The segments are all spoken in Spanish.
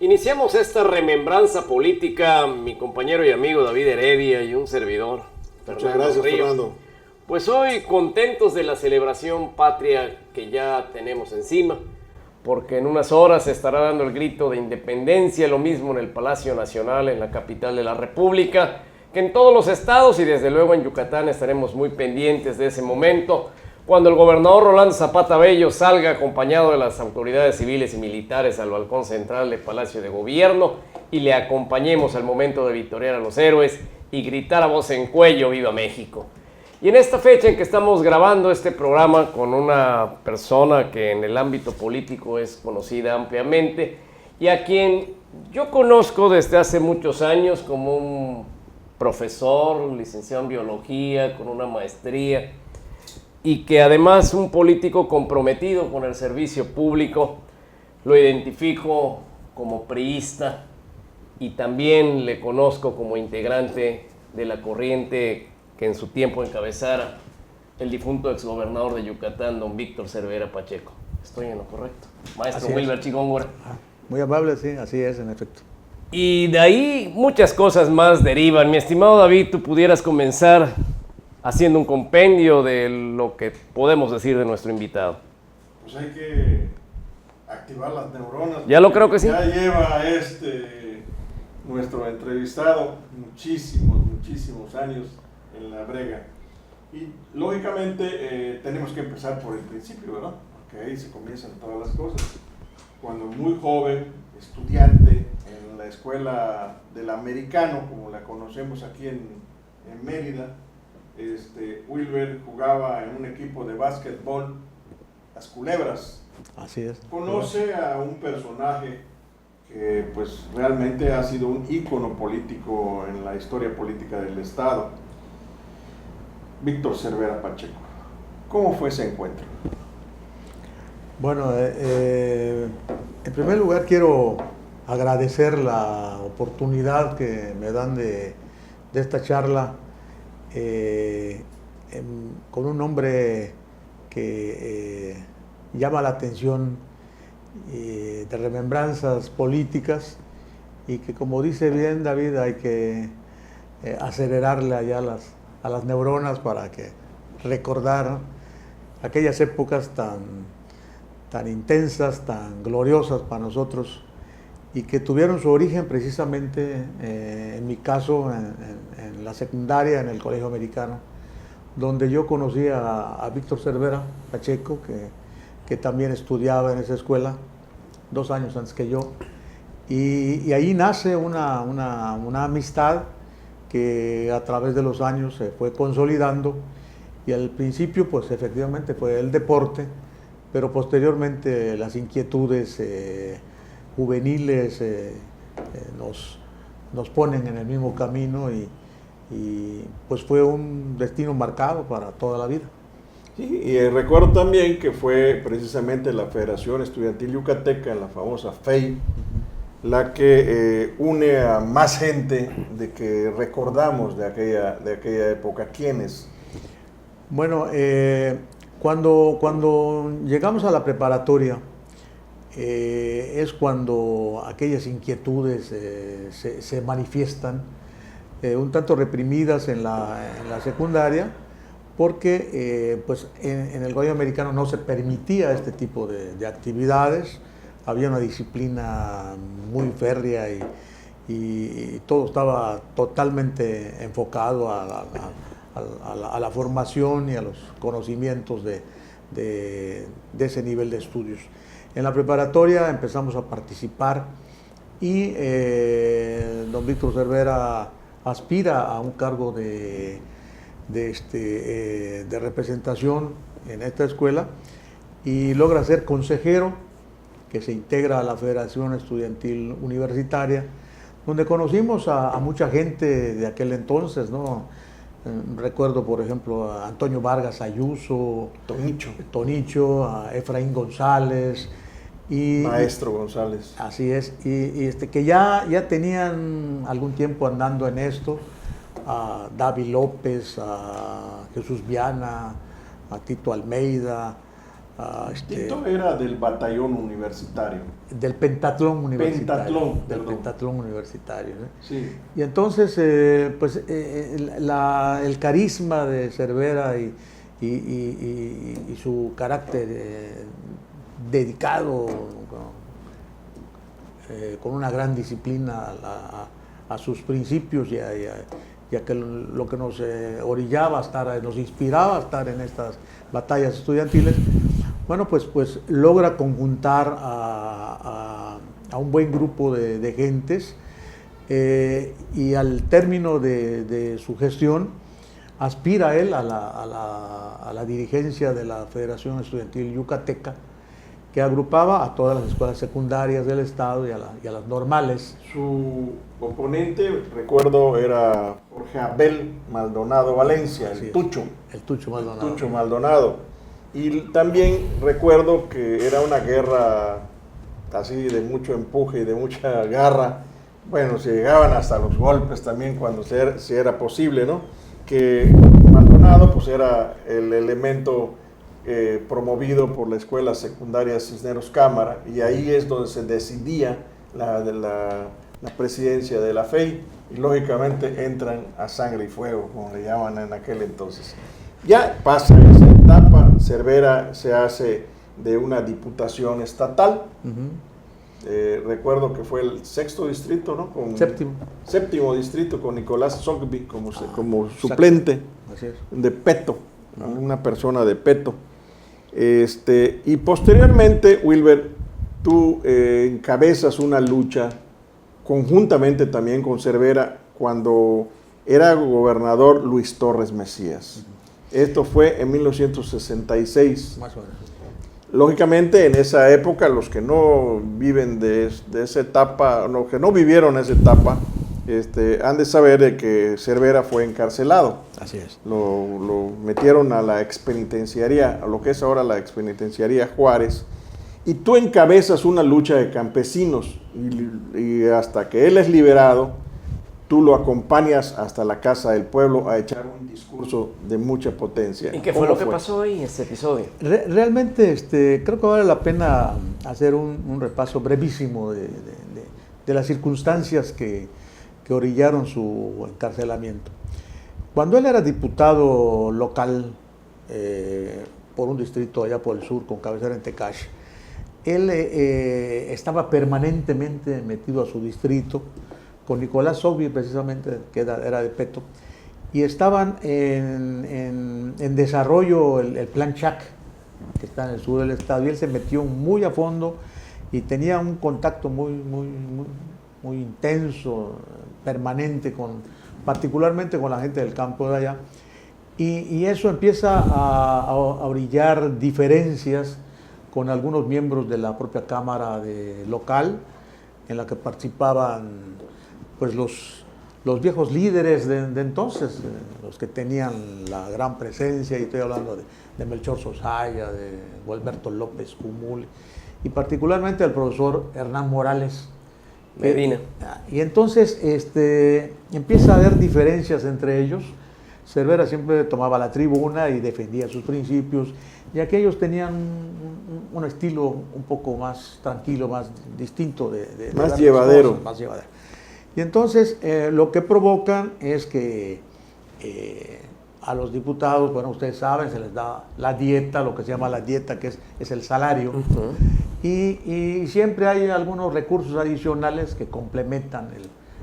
Iniciamos esta remembranza política, mi compañero y amigo David Heredia y un servidor, Muchas gracias, Río. Fernando. Pues hoy contentos de la celebración patria que ya tenemos encima, porque en unas horas se estará dando el grito de independencia, lo mismo en el Palacio Nacional, en la capital de la República, que en todos los estados y desde luego en Yucatán estaremos muy pendientes de ese momento, cuando el gobernador Rolando Zapata Bello salga acompañado de las autoridades civiles y militares al balcón central del Palacio de Gobierno y le acompañemos al momento de victoriar a los héroes y gritar a voz en cuello ¡Viva México! Y en esta fecha en que estamos grabando este programa con una persona que en el ámbito político es conocida ampliamente y a quien yo conozco desde hace muchos años como un profesor, licenciado en biología, con una maestría, y que además un político comprometido con el servicio público, lo identifico como priista y también le conozco como integrante de la corriente que en su tiempo encabezara el difunto exgobernador de Yucatán, don Víctor Cervera Pacheco. ¿Estoy en lo correcto? Maestro Wilber Chigóngora. Muy amable, sí, así es, en efecto. Y de ahí muchas cosas más derivan. Mi estimado David, tú pudieras comenzar haciendo un compendio de lo que podemos decir de nuestro invitado. Pues hay que activar las neuronas. Ya lo creo que sí. Ya lleva nuestro entrevistado muchísimos años en la brega. Y lógicamente tenemos que empezar por el principio, ¿verdad? Porque ahí se comienzan todas las cosas. Cuando muy joven, estudiante en la escuela del americano, como la conocemos aquí en Mérida, Wilber jugaba en un equipo de básquetbol, las Culebras. Así es. Conoce a un personaje que pues realmente ha sido un ícono político en la historia política del estado, Víctor Cervera Pacheco. ¿Cómo fue ese encuentro? Bueno, en primer lugar quiero agradecer la oportunidad que me dan de esta charla con un hombre que llama la atención de remembranzas políticas y que, como dice bien David, hay que acelerarle allá a las neuronas para que recordar aquellas épocas tan intensas, tan gloriosas para nosotros y que tuvieron su origen precisamente, en mi caso, en la secundaria, en el Colegio Americano, donde yo conocí a Víctor Cervera Pacheco, que también estudiaba en esa escuela, 2 años antes que yo, y ahí nace una amistad que a través de los años se fue consolidando, y al principio pues efectivamente fue el deporte, pero posteriormente las inquietudes juveniles nos ponen en el mismo camino y pues fue un destino marcado para toda la vida. Sí, y recuerdo también que fue precisamente la Federación Estudiantil Yucateca, la famosa FEI, la que une a más gente de que recordamos de aquella época. ¿Quiénes? Bueno, cuando llegamos a la preparatoria, es cuando aquellas inquietudes se manifiestan, un tanto reprimidas en la secundaria, porque pues en el Colegio Americano no se permitía este tipo de actividades, había una disciplina muy férrea y todo estaba totalmente enfocado a la formación y a los conocimientos de ese nivel de estudios. En la preparatoria empezamos a participar y don Víctor Cervera aspira a un cargo de representación en esta escuela y logra ser consejero, que se integra a la Federación Estudiantil Universitaria, donde conocimos a mucha gente de aquel entonces, ¿no? Recuerdo, por ejemplo, a Antonio Vargas Ayuso, Tonicho, a Efraín González. Maestro González. Así es, y que ya tenían algún tiempo andando en esto, a David López, a Jesús Viana, a Tito Almeida. Tito era del batallón universitario. Del pentatlón universitario. Pentatlón Universitario. Sí. Y entonces, pues, el carisma de Cervera y su carácter dedicado, con una gran disciplina a sus principios y a que lo que nos orillaba a estar, nos inspiraba a estar en estas batallas estudiantiles, bueno, pues logra conjuntar a un buen grupo de gentes, y al término de su gestión aspira él a la dirigencia de la Federación Estudiantil Yucateca, que agrupaba a todas las escuelas secundarias del estado y a las normales. Su oponente, recuerdo, era Jorge Abel Maldonado Valencia, el Tucho. El Tucho Maldonado. Tucho Maldonado. Y también recuerdo que era una guerra así de mucho empuje y de mucha garra. Bueno, se llegaban hasta los golpes también cuando si era posible, ¿no? Que Maldonado pues era el elemento promovido por la Escuela Secundaria Cisneros Cámara, y ahí es donde se decidía la presidencia de la FEI, y lógicamente entran a sangre y fuego, como le llaman en aquel entonces. Ya pasa esa etapa, Cervera se hace de una diputación estatal. Recuerdo que fue el 6º distrito, ¿no? Séptimo distrito, con Nicolás Zogby como suplente de Peto, ¿no? Una persona de Peto. Y posteriormente, Wilber, tú encabezas una lucha conjuntamente también con Cervera cuando era gobernador Luis Torres Mesías. Esto fue en 1966. Más o menos. Lógicamente, en esa época, los que no viven de esa etapa, los que no vivieron esa etapa, han de saber de que Cervera fue encarcelado. Así es. Lo metieron a la expenitenciaría, a lo que es ahora la expenitenciaría Juárez, y tú encabezas una lucha de campesinos, y hasta que él es liberado, tú lo acompañas hasta la Casa del Pueblo a echar un discurso de mucha potencia. ¿Y qué fue lo que pasó ahí en este episodio? Realmente creo que vale la pena hacer un repaso brevísimo de las circunstancias que orillaron su encarcelamiento. Cuando él era diputado local por un distrito allá por el sur, con cabecera en Tecash, él estaba permanentemente metido a su distrito con Nicolás Zogby, precisamente, que era de Peto, y estaban en desarrollo el plan Chac, que está en el sur del estado, y él se metió muy a fondo y tenía un contacto muy intenso, permanente, particularmente con la gente del campo de allá, y eso empieza a orillar diferencias con algunos miembros de la propia Cámara local, en la que participaban pues los viejos líderes de entonces, los que tenían la gran presencia, y estoy hablando de Melchor Sosaya, de Gualberto López Cumul, y particularmente el profesor Hernán Morales Medina. Y entonces empieza a haber diferencias entre ellos. Cervera siempre tomaba la tribuna y defendía sus principios, y aquellos tenían un estilo un poco más tranquilo, más distinto más llevadero. Más llevadero. Y entonces lo que provocan es que a los diputados, bueno, ustedes saben, se les da la dieta, lo que se llama la dieta, que es el salario, y siempre hay algunos recursos adicionales que complementan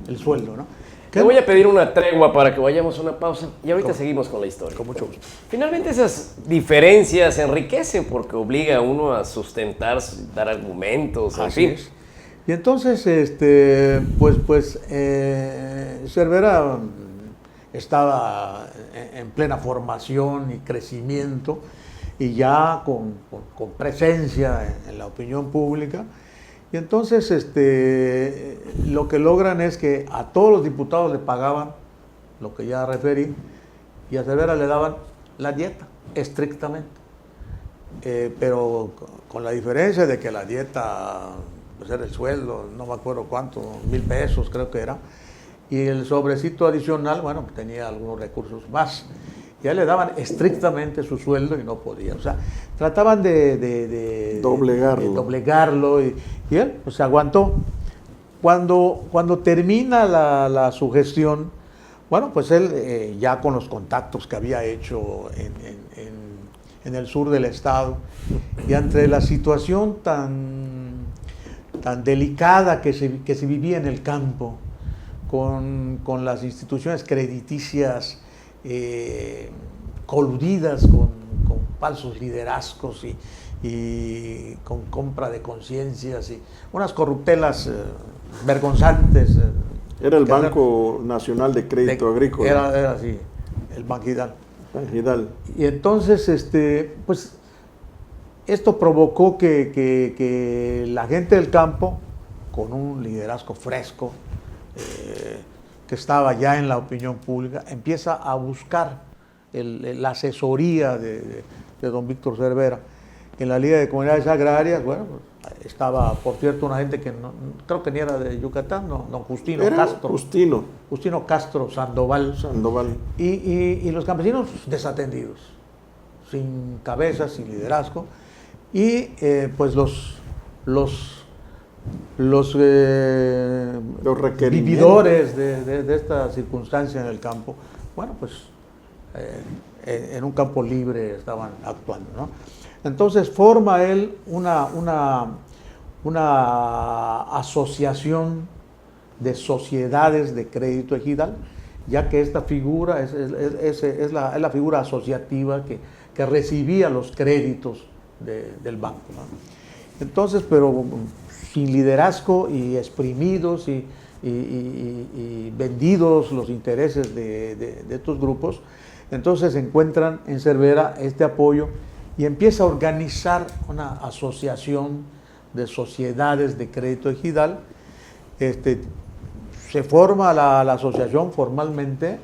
el sueldo, ¿no? Te voy a pedir una tregua para que vayamos a una pausa y ahorita seguimos con la historia. Con mucho gusto. Finalmente esas diferencias enriquecen porque obliga a uno a sustentar, dar argumentos, en fin. Es. Y entonces, Cervera estaba en plena formación y crecimiento, y ya con presencia en la opinión pública. Y entonces lo que logran es que a todos los diputados le pagaban lo que ya referí, y a Cervera le daban la dieta, estrictamente. Pero con la diferencia de que la dieta pues era el sueldo, no me acuerdo cuánto, 1,000 pesos creo que era, y el sobrecito adicional, bueno, tenía algunos recursos más. Ya le daban estrictamente su sueldo y no podía. O sea, trataban de doblegarlo y él pues, se aguantó. Cuando termina la sugestión, bueno, pues él ya con los contactos que había hecho en el sur del estado y ante la situación tan delicada que se vivía en el campo, con las instituciones crediticias coludidas con falsos liderazgos y con compra de conciencias y unas corruptelas vergonzantes. Era el Banco Nacional de Crédito Agrícola. Era así, el Banjidal. Banjidal. Y entonces, pues, esto provocó que la gente del campo, con un liderazgo fresco, que estaba ya en la opinión pública, empieza a buscar la asesoría de don Víctor Cervera. En la Liga de Comunidades Agrarias, bueno, estaba, por cierto, una gente que no, creo que ni era de Yucatán, no, don Justino Castro. Justino Castro Sandoval. Y los campesinos desatendidos, sin cabeza, sin liderazgo. Y pues los vividores de esta circunstancia en el campo, bueno, pues en un campo libre estaban actuando, ¿no? Entonces forma él una asociación de sociedades de crédito ejidal, ya que esta figura es la figura asociativa que recibía los créditos del banco, ¿no? Entonces, pero sin liderazgo y exprimidos y vendidos los intereses de estos grupos, entonces encuentran en Cervera este apoyo y empieza a organizar una asociación de sociedades de crédito ejidal. Se forma la asociación formalmente,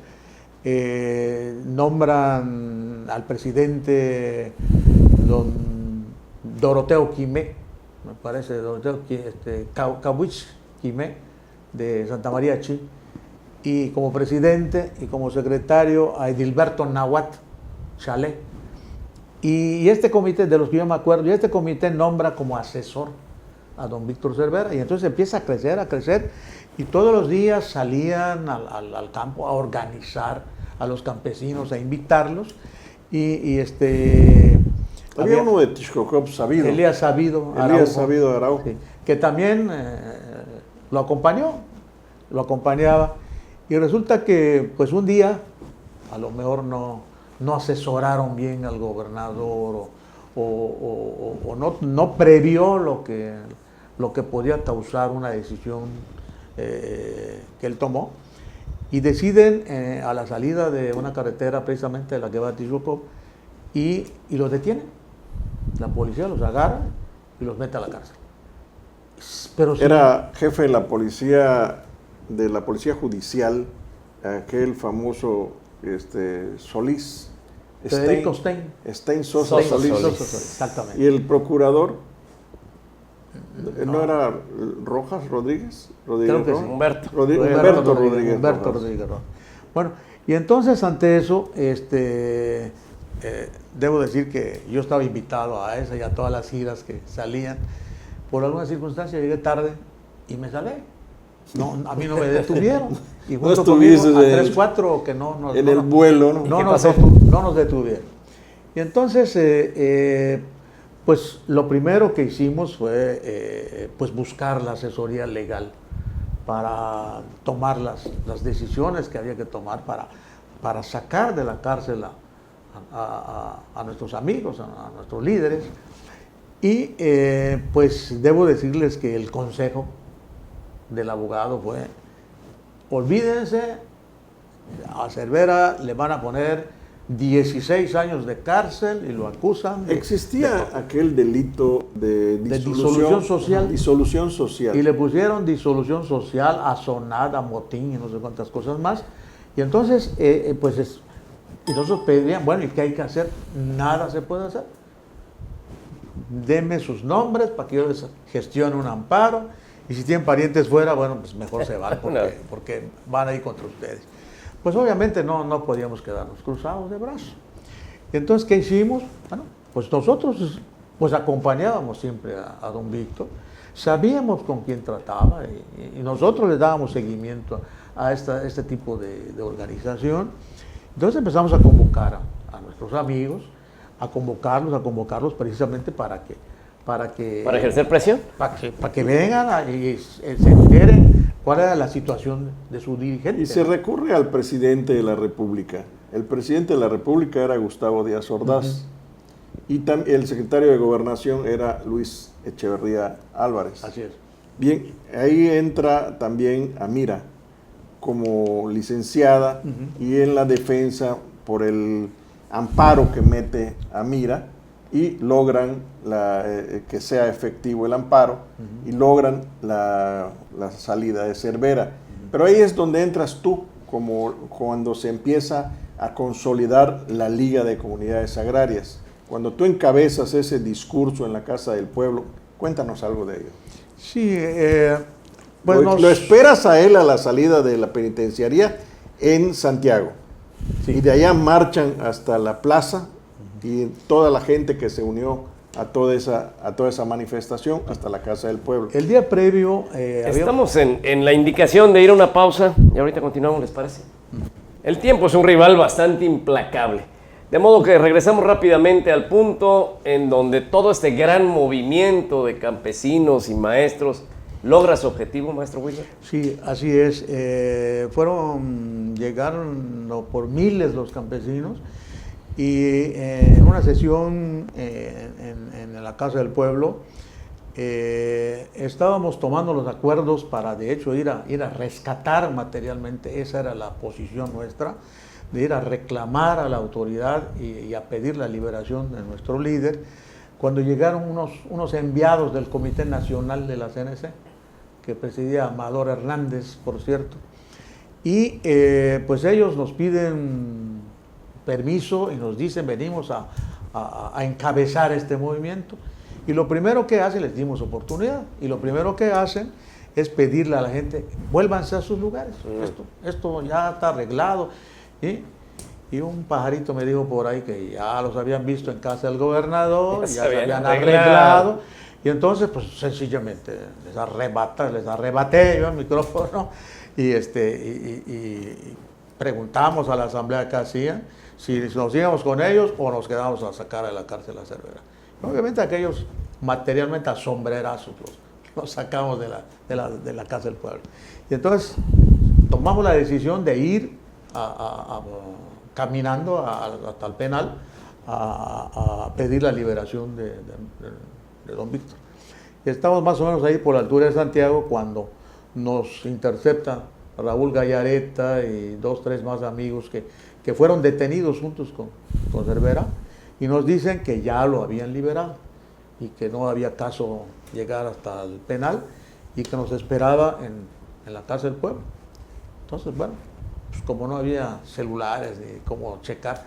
nombran al presidente don Doroteo Quimé, me parece, Doroteo Cabuich Quimé, de Santa María Chi, y como presidente y como secretario a Edilberto Nahuatl Chalet. Y este comité, de los que yo me acuerdo, y este comité nombra como asesor a don Víctor Cervera, y entonces empieza a crecer, y todos los días salían al campo a organizar a los campesinos, a invitarlos, había uno de Tixcocop Sabido. Elías Sabido Araujo. Sí, que también lo acompañaba, y resulta que pues un día a lo mejor no asesoraron bien al gobernador o no previó lo que podía causar una decisión que él tomó, y deciden a la salida de una carretera precisamente de la que va a Tixcocop y los detienen. La policía los agarra y los mete a la cárcel. Pero era jefe de la policía judicial, aquel famoso Solís. Federico Stein. Sosa Solís. Exactamente. ¿Y el procurador? ¿No era Rojas Rodríguez? Creo que sí. Humberto Rodríguez. Bueno, y entonces ante eso, debo decir que yo estaba invitado a esa y a todas las giras que salían. Por alguna circunstancia llegué tarde y me salí. No, a mí no me detuvieron. Y junto conmigo a 3, 4 que no nos detuvieron. Y entonces, pues lo primero que hicimos fue pues buscar la asesoría legal para tomar las decisiones que había que tomar para sacar de la cárcel a nuestros amigos, a nuestros líderes. Y pues debo decirles que el consejo del abogado fue: olvídense, a Cervera le van a poner 16 años de cárcel y lo acusan. Existía aquel delito de disolución social. Disolución social. Y le pusieron disolución social, asonada, motín y no sé cuántas cosas más. Y entonces, pues y nosotros pedían, bueno, ¿y qué hay que hacer? Nada se puede hacer. Denme sus nombres para que yo les gestione un amparo Y si tienen parientes fuera, bueno, pues mejor se van porque van a ir contra ustedes. Pues obviamente no podíamos quedarnos cruzados de brazos. Y entonces, ¿qué hicimos? Bueno, pues nosotros pues acompañábamos siempre a don Víctor, sabíamos con quién trataba y nosotros le dábamos seguimiento a este tipo de organización. Entonces empezamos a convocar a nuestros amigos, a convocarlos precisamente para ejercer presión. Para que vengan y se enteren cuál era la situación de su dirigente. Y se recurre al presidente de la República. El presidente de la República era Gustavo Díaz Ordaz. Y el secretario de Gobernación era Luis Echeverría Álvarez. Así es. Bien, ahí entra también Amira como licenciada y en la defensa por el amparo que mete Amira y logran que sea efectivo el amparo y logran la salida de Cervera. Pero ahí es donde entras tú, como cuando se empieza a consolidar la Liga de Comunidades Agrarias. Cuando tú encabezas ese discurso en la Casa del Pueblo, cuéntanos algo de ello. Sí, pues lo esperas a él a la salida de la penitenciaría en Santiago. Sí. Y de allá marchan hasta la plaza y toda la gente que se unió a toda esa manifestación hasta la Casa del Pueblo. El día previo... Estamos en la indicación de ir a una pausa y ahorita continuamos, ¿les parece? El tiempo es un rival bastante implacable. De modo que regresamos rápidamente al punto en donde todo este gran movimiento de campesinos y maestros logra su objetivo, maestro Wilber. Sí, así es. Llegaron por miles los campesinos y en una sesión en la Casa del Pueblo estábamos tomando los acuerdos para de hecho ir a rescatar materialmente, esa era la posición nuestra, de ir a reclamar a la autoridad y a pedir la liberación de nuestro líder, cuando llegaron unos enviados del Comité Nacional de la CNC, que presidía Amador Hernández, por cierto, y pues ellos nos piden permiso y nos dicen, venimos a encabezar este movimiento, y lo primero que hacen, les dimos oportunidad, y lo primero que hacen es pedirle a la gente, vuélvanse a sus lugares, esto ya está arreglado. Y un pajarito me dijo por ahí que ya los habían visto en casa del gobernador, ya se habían arreglado. Y entonces, pues sencillamente les arrebaté yo el micrófono y preguntamos a la asamblea que hacían si nos íbamos con ellos o nos quedábamos a sacar a la cárcel a Cervera. Obviamente aquellos materialmente a sombrerazos los sacamos de la casa del pueblo. Y entonces tomamos la decisión de ir caminando hasta el penal a pedir la liberación de don Víctor. Y estamos más o menos ahí por la altura de Santiago cuando nos intercepta Raúl Gallareta y 2, 3 más amigos que fueron detenidos juntos con Cervera y nos dicen que ya lo habían liberado y que no había caso llegar hasta el penal y que nos esperaba en la casa del pueblo. Entonces, bueno, pues como no había celulares ni cómo checar,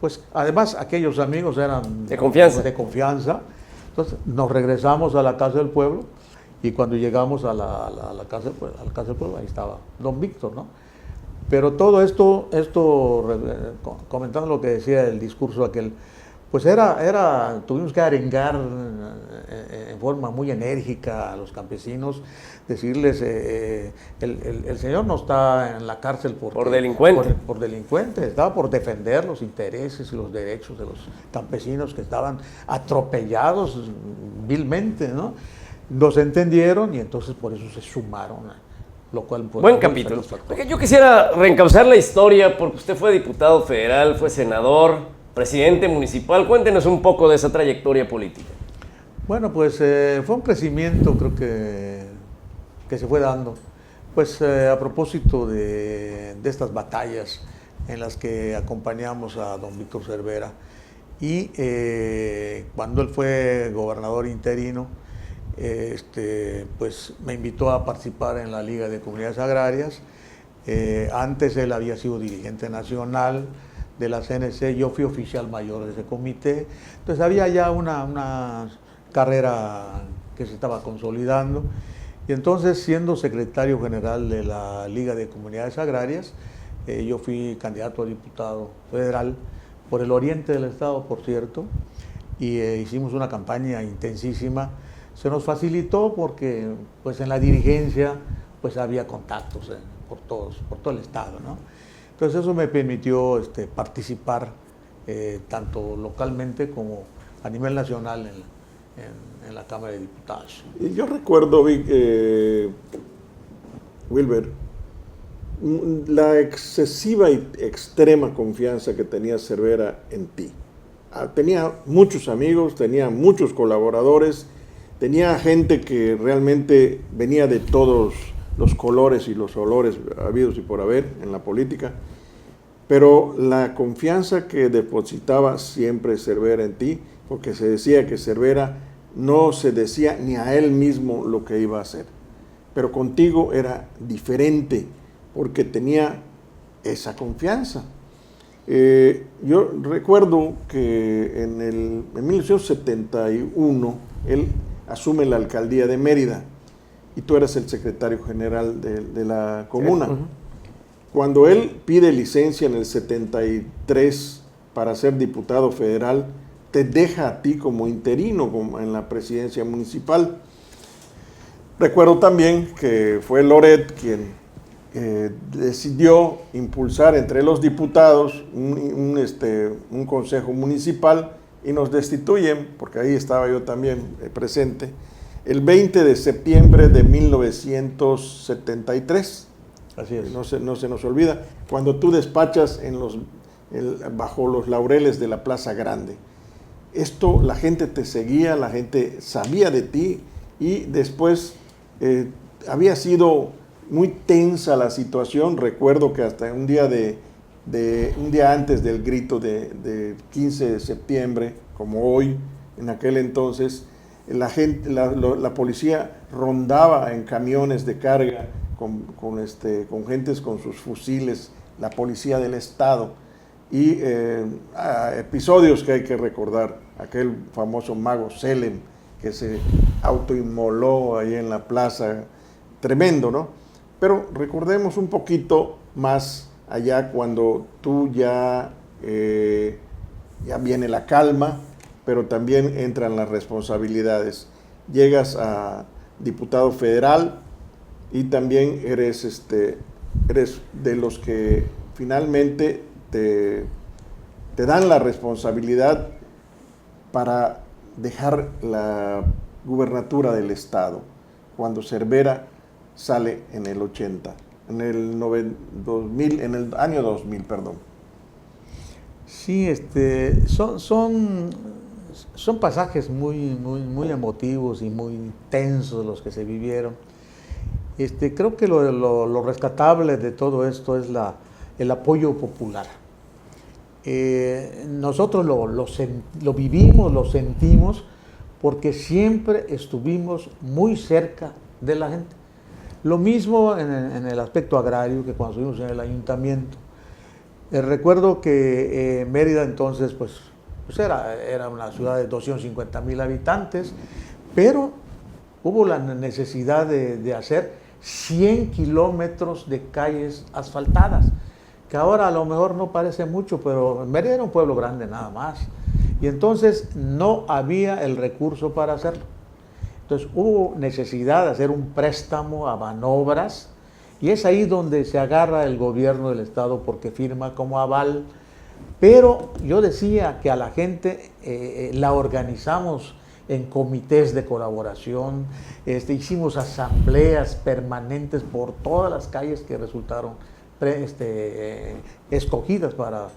pues además aquellos amigos eran de confianza. Entonces nos regresamos a la casa del pueblo y cuando llegamos a la casa del pueblo, ahí estaba don Víctor, ¿no? Pero todo esto comentando lo que decía el discurso aquel, pues tuvimos que arengar en forma muy enérgica a los campesinos, decirles, el señor no está en la cárcel por delincuente. Por delincuente, estaba por defender los intereses y los derechos de los campesinos que estaban atropellados vilmente, ¿no? Nos entendieron y entonces por eso se sumaron, lo cual... Buen capítulo. Yo quisiera reencauzar la historia porque usted fue diputado federal, fue senador, presidente municipal. Cuéntenos un poco de esa trayectoria política. Bueno, pues fue un crecimiento, creo que se fue dando. Pues a propósito de estas batallas en las que acompañamos a don Víctor Cervera y cuando él fue gobernador interino, pues me invitó a participar en la Liga de Comunidades Agrarias. Antes él había sido dirigente nacional de la CNC, yo fui oficial mayor de ese comité, entonces había ya una carrera que se estaba consolidando Y entonces, siendo secretario general de la Liga de Comunidades Agrarias, yo fui candidato a diputado federal por el oriente del estado, por cierto, y hicimos una campaña intensísima. Se nos facilitó porque pues en la dirigencia pues había contactos por todo el estado, ¿no? Entonces eso me permitió participar tanto localmente como a nivel nacional en la Cámara de Diputados. Y yo recuerdo, Wilber, la excesiva y extrema confianza que tenía Cervera en ti. Tenía muchos amigos, tenía muchos colaboradores, tenía gente que realmente venía de todos los colores y los olores habidos y por haber en la política, pero la confianza que depositaba siempre Cervera en ti, porque se decía que Cervera no se decía ni a él mismo lo que iba a hacer, pero contigo era diferente, porque tenía esa confianza. Yo recuerdo que en 1971 él asume la alcaldía de Mérida y tú eras el secretario general de la comuna. Cuando él pide licencia en el 73 para ser diputado federal, te deja a ti como interino en la presidencia municipal. Recuerdo también que fue Loret quien decidió impulsar entre los diputados un consejo municipal y nos destituyen, porque ahí estaba yo también presente, el 20 de septiembre de 1973. Así es. No se nos olvida, cuando tú despachas bajo los laureles de la Plaza Grande. Esto, la gente te seguía, la gente sabía de ti y después había sido muy tensa la situación. Recuerdo que hasta un día antes del grito de 15 de septiembre, como hoy, en aquel entonces, la policía rondaba en camiones de carga con gentes con sus fusiles, la policía del estado, y episodios que hay que recordar, aquel famoso mago Selem que se autoinmoló ahí en la plaza, tremendo, ¿no? Pero recordemos un poquito más allá cuando tú ya viene la calma, pero también entran las responsabilidades. Llegas a diputado federal y también eres de los que finalmente te dan la responsabilidad para dejar la gubernatura del estado, cuando Cervera sale en el 80, en el año 2000, perdón. Sí, son pasajes muy emotivos y muy tensos los que se vivieron. Creo que lo rescatable de todo esto es el apoyo popular. Nosotros lo vivimos, lo sentimos, porque siempre estuvimos muy cerca de la gente. Lo mismo en el aspecto agrario que cuando estuvimos en el ayuntamiento. Recuerdo que Mérida entonces pues era una ciudad de 250,000 habitantes, pero hubo la necesidad de hacer 100 kilómetros de calles asfaltadas, que ahora a lo mejor no parece mucho, pero Mérida era un pueblo grande nada más, y entonces no había el recurso para hacerlo. Entonces hubo necesidad de hacer un préstamo a Banobras, y es ahí donde se agarra el gobierno del estado porque firma como aval. Pero yo decía que a la gente la organizamos en comités de colaboración, hicimos asambleas permanentes por todas las calles que resultaron escogidas para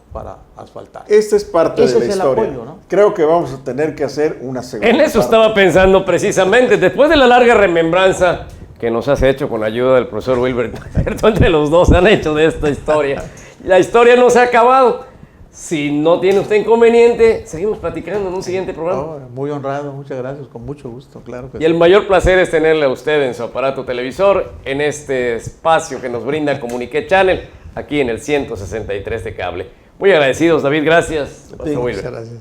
asfaltar. Esta es parte de la historia. Apoyo, ¿no? Creo que vamos a tener que hacer una segunda En eso parte. estaba pensando precisamente, después de la larga remembranza que nos has hecho con ayuda del profesor Wilber, entre los dos han hecho de esta historia. La historia no se ha acabado. Si no tiene usted inconveniente, seguimos platicando en un siguiente programa. Muy honrado, muchas gracias, con mucho gusto, claro que Y el mayor placer es tenerle a usted en su aparato televisor, en este espacio que nos brinda Comunique Channel, aquí en el 163 de cable. Muy agradecidos, David, gracias. sí, muchas gracias.